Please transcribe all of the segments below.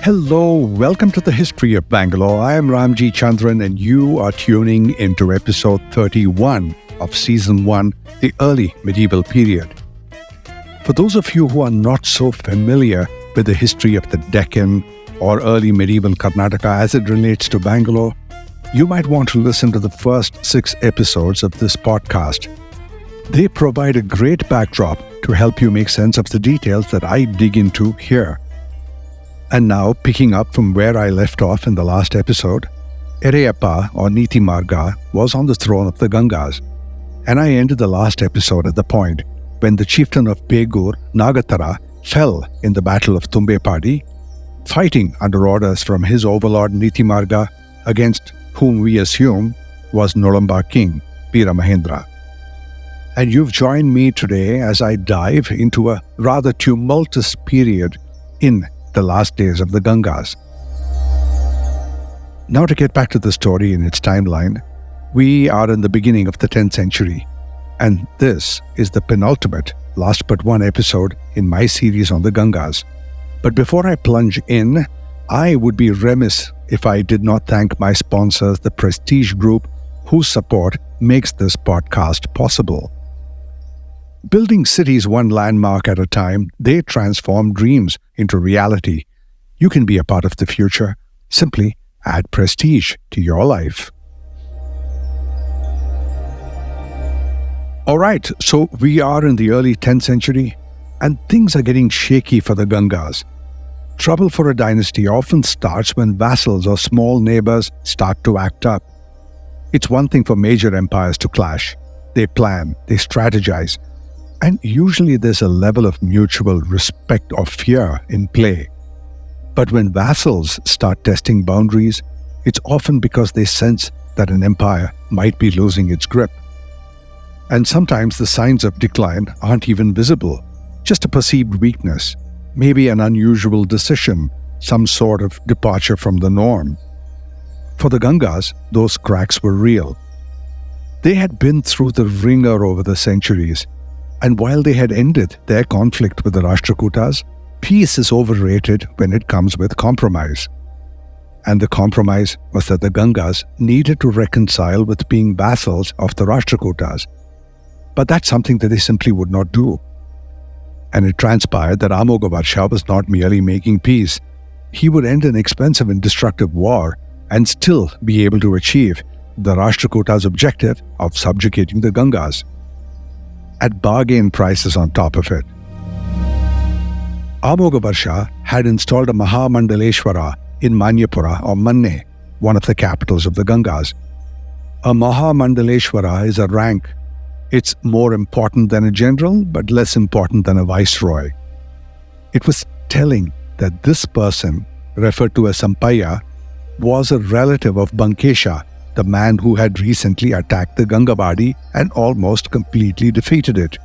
Hello, welcome to the History of Bangalore. I am Ramjee Chandran and you are tuning into episode 31 of Season 1, the early medieval period. For those of you who are not so familiar with the history of the Deccan or early medieval Karnataka as it relates to Bangalore, you might want to listen to the first 6 episodes of this podcast. They provide a great backdrop to help you make sense of the details that I dig into here. And now, picking up from where I left off in the last episode, Ereyappa or Nitimarga was on the throne of the Gangas, and I ended the last episode at the point when the chieftain of Begur, Nagatara, fell in the Battle of Tumbepadi, fighting under orders from his overlord Nitimarga, against whom we assume was Nolamba king, Veeramahendra. And you've joined me today as I dive into a rather tumultuous period in the last days of the Gangas. Now to get back to the story in its timeline, we are in the beginning of the 10th century, and this is the penultimate, last but one episode in my series on the Gangas. But before I plunge in, I would be remiss if I did not thank my sponsors, the Prestige Group, whose support makes this podcast possible. Building cities one landmark at a time, they transform dreams into reality. You can be a part of the future. Simply add prestige to your life. Alright, so we are in the early 10th century, and things are getting shaky for the Gangas. Trouble for a dynasty often starts when vassals or small neighbors start to act up. It's one thing for major empires to clash. They plan, they strategize, and usually there's a level of mutual respect or fear in play. But when vassals start testing boundaries, it's often because they sense that an empire might be losing its grip. And sometimes the signs of decline aren't even visible, just a perceived weakness, maybe an unusual decision, some sort of departure from the norm. For the Gangas, those cracks were real. They had been through the ringer over the centuries, and while they had ended their conflict with the Rashtrakutas, peace is overrated when it comes with compromise. And the compromise was that the Gangas needed to reconcile with being vassals of the Rashtrakutas. But that's something that they simply would not do. And it transpired that Amogavarsha was not merely making peace. He would end an expensive and destructive war and still be able to achieve the Rashtrakutas' objective of subjugating the Gangas, at bargain prices on top of it. Amogavarsha had installed a Mahamandaleshwara in Manyapura or Manne, one of the capitals of the Gangas. A Mahamandaleshwara is a rank. It's more important than a general, but less important than a viceroy. It was telling that this person, referred to as Sampaya, was a relative of Bankesha, the man who had recently attacked the Gangavadi and almost completely defeated it.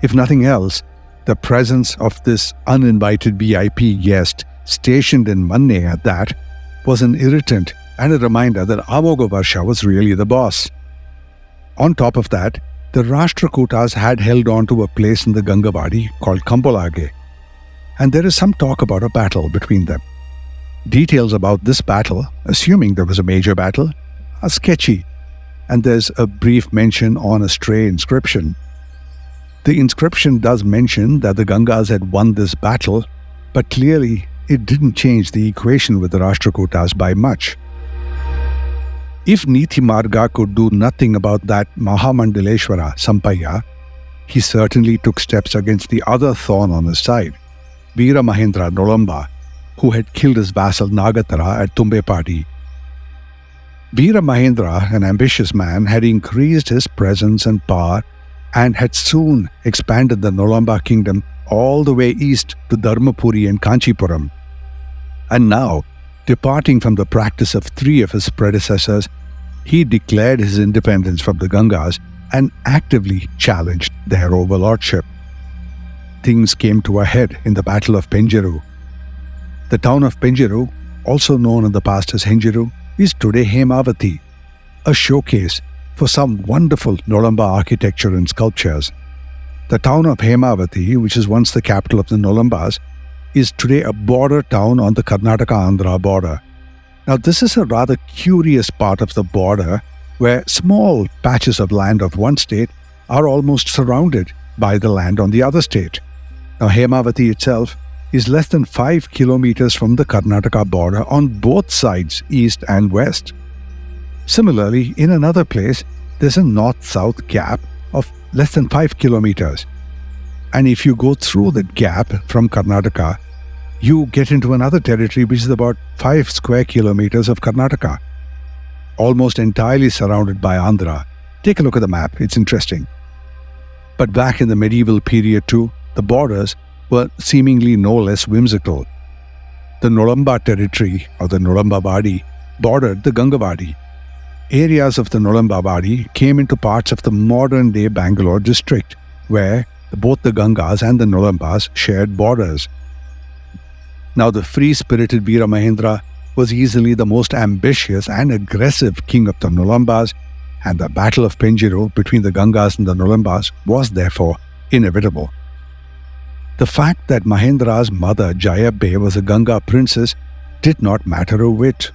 If nothing else, the presence of this uninvited VIP guest stationed in Manne at that was an irritant and a reminder that Amogavarsha was really the boss. On top of that, the Rashtrakutas had held on to a place in the Gangavadi called Kambolage, and there is some talk about a battle between them. Details about this battle, assuming there was a major battle, are sketchy, and there's a brief mention on a stray inscription. The inscription does mention that the Gangas had won this battle, but clearly it didn't change the equation with the Rashtrakutas by much. If Nitimarga could do nothing about that Mahamandaleshwara, Sampaya, he certainly took steps against the other thorn on his side, Veeramahendra Nolamba, who had killed his vassal Nagatara at Tumbepadi. Veeramahendra, an ambitious man, had increased his presence and power and had soon expanded the Nolamba kingdom all the way east to Dharmapuri and Kanchipuram. And now, departing from the practice of 3 of his predecessors, he declared his independence from the Gangas and actively challenged their overlordship. Things came to a head in the Battle of Penjeru. The town of Penjeru, also known in the past as Henjeru, is today Hemavati, a showcase for some wonderful Nolamba architecture and sculptures. The town of Hemavati, which is once the capital of the Nolambas, is today a border town on the Karnataka-Andhra border. Now, this is a rather curious part of the border where small patches of land of one state are almost surrounded by the land on the other state. Now, Hemavati itself is less than 5 kilometers from the Karnataka border on both sides, east and west. Similarly, in another place, there's a north-south gap of less than 5 kilometers. And if you go through that gap from Karnataka, you get into another territory which is about 5 square kilometers of Karnataka, almost entirely surrounded by Andhra. Take a look at the map, it's interesting. But back in the medieval period too, the borders were seemingly no less whimsical. The Nolamba territory, or the Nolamba Wadi, bordered the Ganga Wadi. Areas of the Nolamba Wadi came into parts of the modern-day Bangalore district, where both the Gangas and the Nolambas shared borders. Now, the free-spirited Veera Mahendra was easily the most ambitious and aggressive king of the Nolambas, and the Battle of Penjuru between the Gangas and the Nolambas was therefore inevitable. The fact that Mahendra's mother Jaya Bey was a Ganga princess did not matter a whit.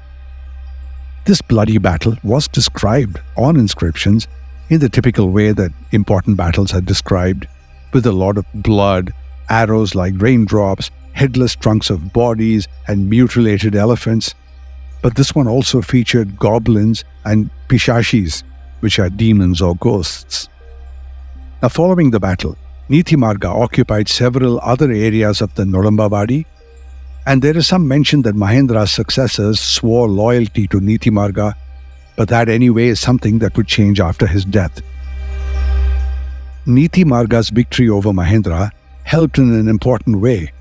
This bloody battle was described on inscriptions in the typical way that important battles are described, with a lot of blood, arrows like raindrops, headless trunks of bodies, and mutilated elephants. But this one also featured goblins and pishashis, which are demons or ghosts. Now, following the battle, Nitimarga occupied several other areas of the Nolamba Wadi, and there is some mention that Mahendra's successors swore loyalty to Nitimarga, but that anyway is something that would change after his death. Nitimarga's victory over Mahendra helped in an important way.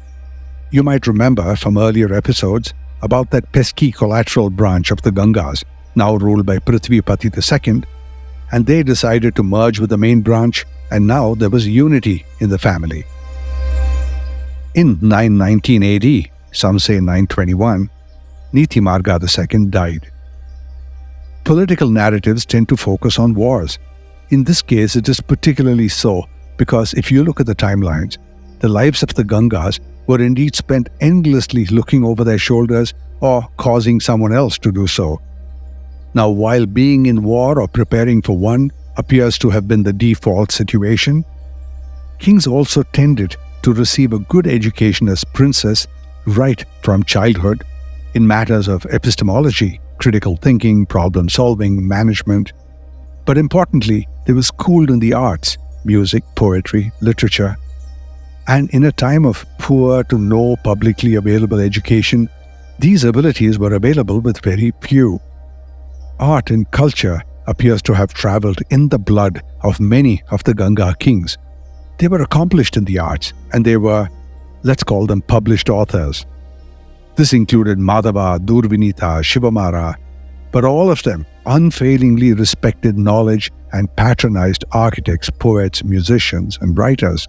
You might remember from earlier episodes about that pesky collateral branch of the Gangas, now ruled by Prithvipati II, and they decided to merge with the main branch, and now there was unity in the family. In 919 AD, some say 921, Nitimarga II died. Political narratives tend to focus on wars. In this case, it is particularly so because if you look at the timelines, the lives of the Gangas were indeed spent endlessly looking over their shoulders or causing someone else to do so. Now, while being in war or preparing for one appears to have been the default situation, kings also tended to receive a good education as princes right from childhood in matters of epistemology, critical thinking, problem solving, management. But importantly, they were schooled in the arts, music, poetry, literature. And in a time of poor to no publicly available education, these abilities were available with very few. Art and culture appears to have travelled in the blood of many of the Ganga kings. They were accomplished in the arts, and they were, let's call them, published authors. This included Madhava, Durvinita, Shivamara, but all of them unfailingly respected knowledge and patronized architects, poets, musicians, and writers.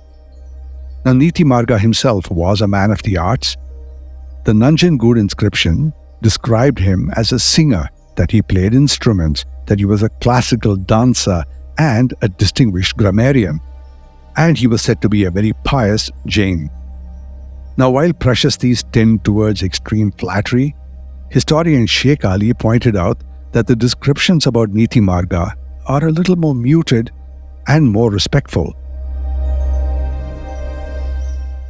Now, Nitimarga himself was a man of the arts. The Nanjangud inscription described him as a singer, that he played instruments, that he was a classical dancer and a distinguished grammarian, and he was said to be a very pious Jain. Now, while Prashastis tend towards extreme flattery, historian Sheikh Ali pointed out that the descriptions about Nitimarga are a little more muted and more respectful.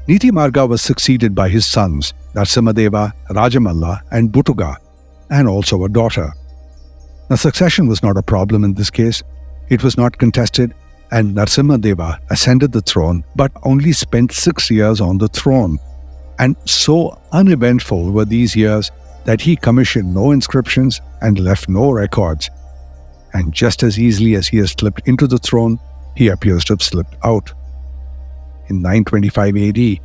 Nitimarga was succeeded by his sons, Narasimhadeva, Rajamalla, and Butuga, and also a daughter. Now, succession was not a problem in this case. It was not contested, and Narasimhadeva ascended the throne but only spent 6 years on the throne. And so uneventful were these years that he commissioned no inscriptions and left no records. And just as easily as he has slipped into the throne, he appears to have slipped out. In 925 AD,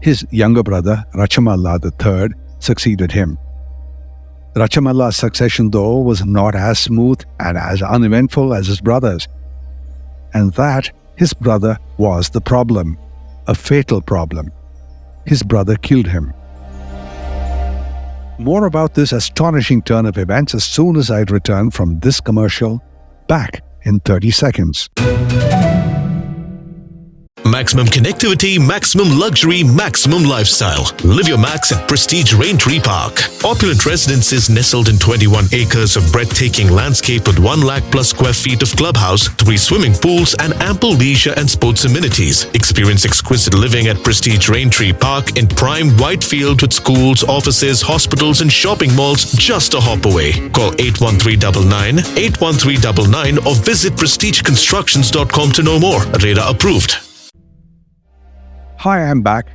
his younger brother, Rachamalla III, succeeded him. Rachamalla's succession, though, was not as smooth and as uneventful as his brother's. And that, his brother, was the problem, a fatal problem. His brother killed him. More about this astonishing turn of events as soon as I return from this commercial. Back in 30 seconds. Maximum connectivity, maximum luxury, maximum lifestyle. Live your max at Prestige Raintree Park. Opulent residences nestled in 21 acres of breathtaking landscape with 1 lakh plus square feet of clubhouse, 3 swimming pools, and ample leisure and sports amenities. Experience exquisite living at Prestige Raintree Park in prime Whitefield with schools, offices, hospitals, and shopping malls just a hop away. Call 81399 or visit prestigeconstructions.com to know more. Radar approved. Hi, I'm back.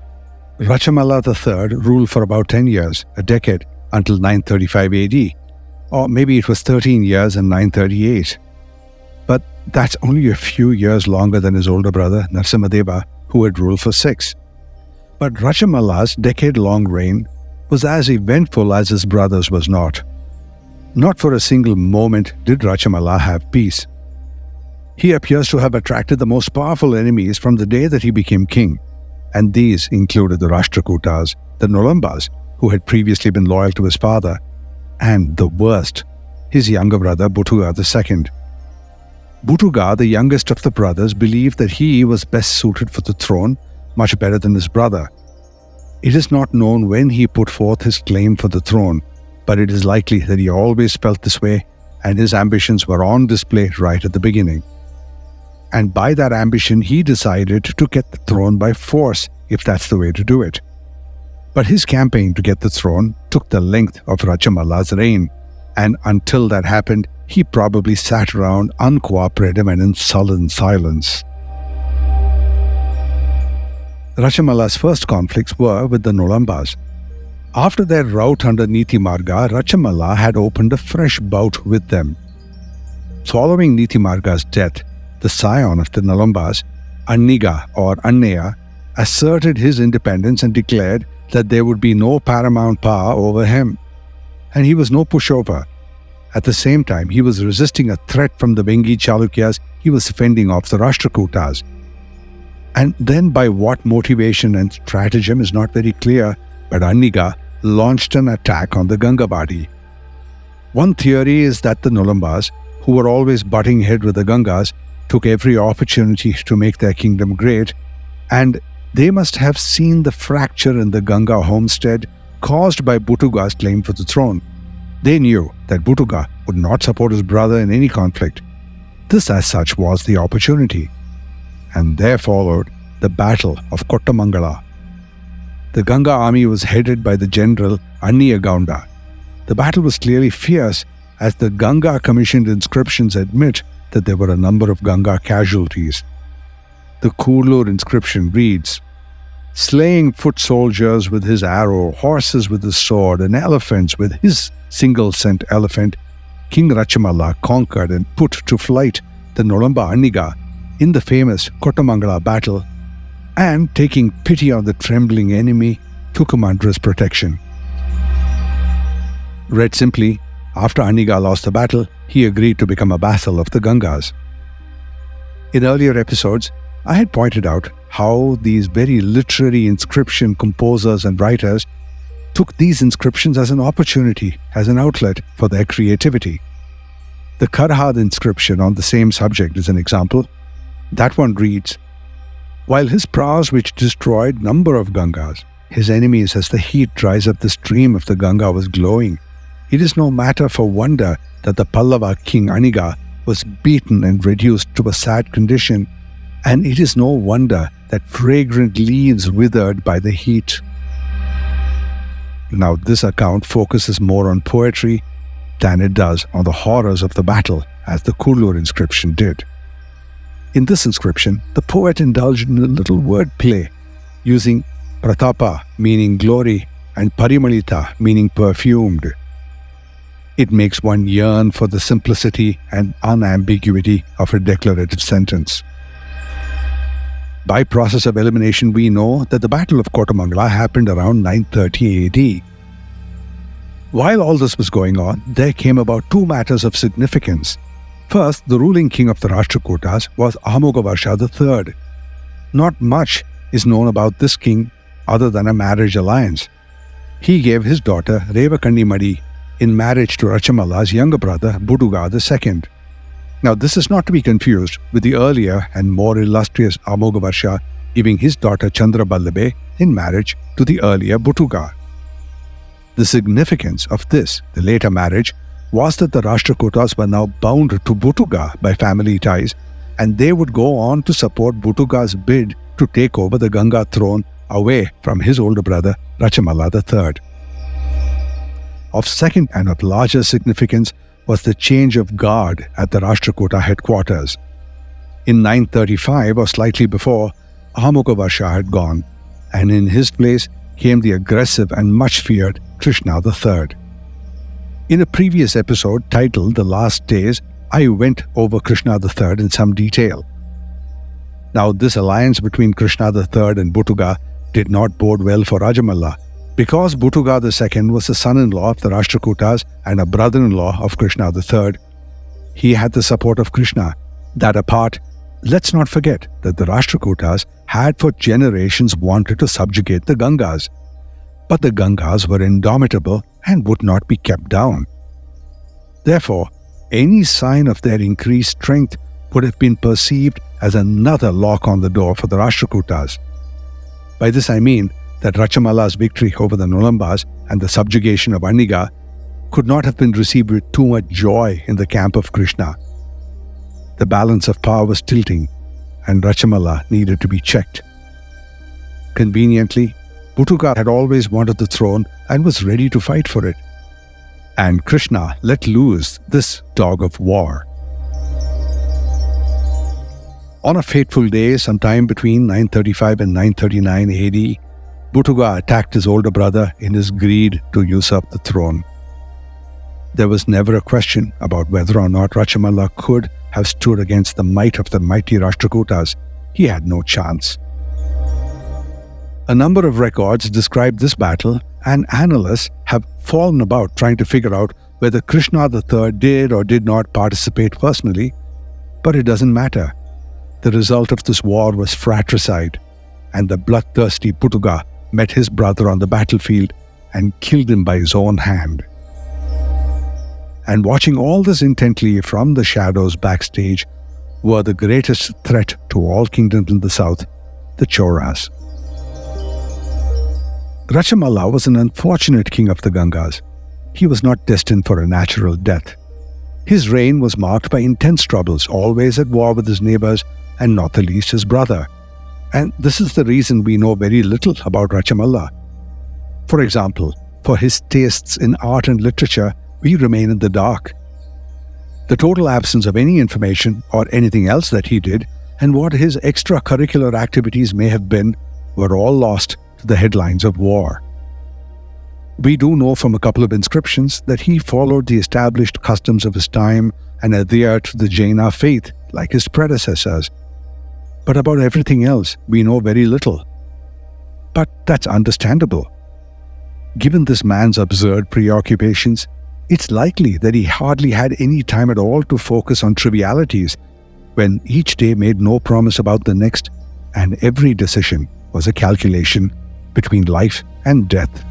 Rachamalla III ruled for about 10 years, a decade, until 935 AD. Or maybe it was 13 years in 938. But that's only a few years longer than his older brother, Narasimhadeva, who had ruled for 6. But Rachamalla's decade-long reign was as eventful as his brother's was not. Not for a single moment did Rachamalla have peace. He appears to have attracted the most powerful enemies from the day that he became king. And these included the Rashtrakutas, the Nolambas, who had previously been loyal to his father, and the worst, his younger brother Butuga II. Butuga, the youngest of the brothers, believed that he was best suited for the throne, much better than his brother. It is not known when he put forth his claim for the throne, but it is likely that he always felt this way, and his ambitions were on display right at the beginning. And by that ambition, he decided to get the throne by force, if that's the way to do it. But his campaign to get the throne took the length of Rachamalla's reign, and until that happened, he probably sat around uncooperative and in sullen silence. Rachamalla's first conflicts were with the Nolambas. After their rout under Nitimarga, Rachamalla had opened a fresh bout with them. Following Nitimarga's death, the scion of the Nolambas, Anniga or Anneya, asserted his independence and declared that there would be no paramount power over him. And he was no pushover. At the same time, he was resisting a threat from the Vengi Chalukyas. He was fending off the Rashtrakutas. And then by what motivation and stratagem is not very clear, but Anniga launched an attack on the Gangavadi. One theory is that the Nolambas, who were always butting head with the Gangas, took every opportunity to make their kingdom great, and they must have seen the fracture in the Ganga homestead caused by Butuga's claim for the throne. They knew that Butuga would not support his brother in any conflict. This as such was the opportunity. And there followed the Battle of Kottamangala. The Ganga army was headed by the general Anniya. The battle was clearly fierce, as the Ganga commissioned inscriptions admit that there were a number of Ganga casualties. The Kurlur inscription reads, "Slaying foot soldiers with his arrow, horses with his sword, and elephants with his single-sent elephant, King Rachamalla conquered and put to flight the Nolamba Anniga in the famous Kottamangala battle, and taking pity on the trembling enemy, took him under his protection." Read simply, after Anniga lost the battle, he agreed to become a vassal of the Gangas. In earlier episodes, I had pointed out how these very literary inscription composers and writers took these inscriptions as an opportunity, as an outlet for their creativity. The Karhad inscription on the same subject is an example. That one reads, "While his prowess which destroyed number of Gangas, his enemies as the heat dries up the stream of the Ganga was glowing, it is no matter for wonder that the Pallava king Anniga was beaten and reduced to a sad condition, and it is no wonder that fragrant leaves withered by the heat." Now, this account focuses more on poetry than it does on the horrors of the battle, as the Kurlur inscription did. In this inscription, the poet indulged in a little wordplay, using Pratapa, meaning glory, and Parimalita, meaning perfumed. It makes one yearn for the simplicity and unambiguity of a declarative sentence. By process of elimination, we know that the Battle of Kottamangala happened around 930 AD. While all this was going on, there came about 2 matters of significance. First, the ruling king of the Rashtrakutas was Ahmogavarsha III. Not much is known about this king other than a marriage alliance. he gave his daughter Revakannimadi in marriage to Rachamala's younger brother Butuga II. Now this is not to be confused with the earlier and more illustrious Amogavarsha giving his daughter Chandraballabe in marriage to the earlier Butuga. The significance of this, the later marriage, was that the Rashtrakutas were now bound to Butuga by family ties, and they would go on to support Butuga's bid to take over the Ganga throne away from his older brother Rachamala III. Of second and of larger significance was the change of guard at the Rashtrakuta headquarters. In 935 or slightly before, Amogavarsha had gone, and in his place came the aggressive and much feared Krishna III. In a previous episode titled The Last Days, I went over Krishna III in some detail. Now this alliance between Krishna III and Butuga did not bode well for Rajamala, because Butuga II was the son-in-law of the Rashtrakutas and a brother-in-law of Krishna III. He had the support of Krishna. That apart, let's not forget that the Rashtrakutas had for generations wanted to subjugate the Gangas. But the Gangas were indomitable and would not be kept down. Therefore, any sign of their increased strength would have been perceived as another lock on the door for the Rashtrakutas. By this I mean that Rachamala's victory over the Nolambas and the subjugation of Aniga could not have been received with too much joy in the camp of Krishna. The balance of power was tilting, and Rachamala needed to be checked. Conveniently, Butuga had always wanted the throne and was ready to fight for it. And Krishna let loose this dog of war. On a fateful day, sometime between 935 and 939 AD, Butuga attacked his older brother in his greed to usurp the throne. There was never a question about whether or not Rachamala could have stood against the might of the mighty Rashtrakutas. He had no chance. A number of records describe this battle, and analysts have fallen about trying to figure out whether Krishna III did or did not participate personally, but it doesn't matter. The result of this war was fratricide, and the bloodthirsty Butuga met his brother on the battlefield and killed him by his own hand. And watching all this intently from the shadows backstage were the greatest threat to all kingdoms in the south, the Cholas. Rachamala was an unfortunate king of the Gangas. He was not destined for a natural death. His reign was marked by intense troubles, always at war with his neighbors, and not the least his brother. And this is the reason we know very little about Rachamala. For example, for his tastes in art and literature, we remain in the dark. The total absence of any information or anything else that he did, and what his extracurricular activities may have been, were all lost to the headlines of war. We do know from a couple of inscriptions that he followed the established customs of his time and adhered to the Jaina faith like his predecessors. But about everything else, we know very little. But that's understandable. Given this man's absurd preoccupations, it's likely that he hardly had any time at all to focus on trivialities, when each day made no promise about the next, and every decision was a calculation between life and death.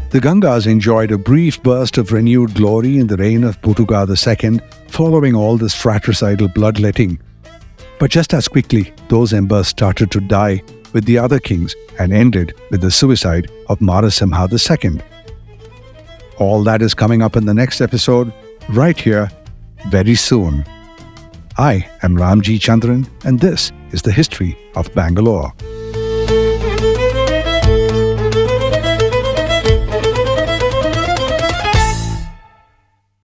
The Gangas enjoyed a brief burst of renewed glory in the reign of Butuga II, following all this fratricidal bloodletting. But just as quickly, those embers started to die with the other kings and ended with the suicide of Narasimha II. All that is coming up in the next episode, right here, very soon. I am Ramjee Chandran, and this is the History of Bangalore.